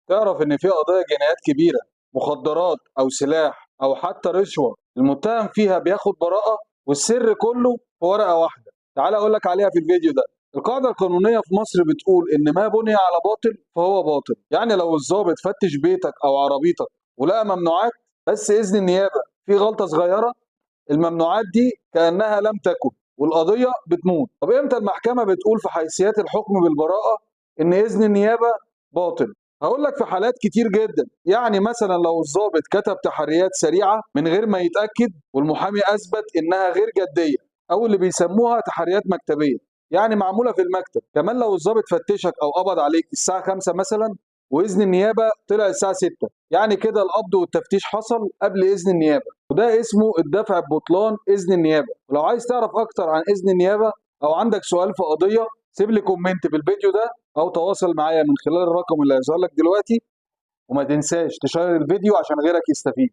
تعرف إن في قضايا جنايات كبيرة، مخدرات أو سلاح أو حتى رشوة، المتهم فيها بياخد براءة والسر كله في ورقة واحدة. تعال أقول لك عليها في الفيديو ده. القاعدة القانونية في مصر بتقول إن ما بني على باطل فهو باطل، يعني لو الضابط فتش بيتك أو عربيتك ولقى ممنوعات بس إذن النيابة في غلطة صغيرة، الممنوعات دي كأنها لم تكن والقضية بتموت. طب إمتى المحكمة بتقول في حيثيات الحكم بالبراءة إن إذن النيابة باطل؟ هقول لك في حالات كتير جدا، يعني مثلا لو الضابط كتب تحريات سريعة من غير ما يتأكد والمحامي أثبت إنها غير جدية، أو اللي بيسموها تحريات مكتبية، يعني معمولة في المكتب. كمان لو الضابط فتشك أو قبض عليك الساعة 5 مثلا وإذن النيابة طلع الساعة 6، يعني كده القبض والتفتيش حصل قبل إذن النيابة، وده اسمه الدفع ببطلان إذن النيابة. ولو عايز تعرف أكتر عن إذن النيابة أو عندك سؤال في قضية، سيب لي كومنت في الفيديو ده أو تواصل معايا من خلال الرقم اللي هيظهر لك دلوقتي. وما تنساش تشير الفيديو عشان غيرك يستفيد.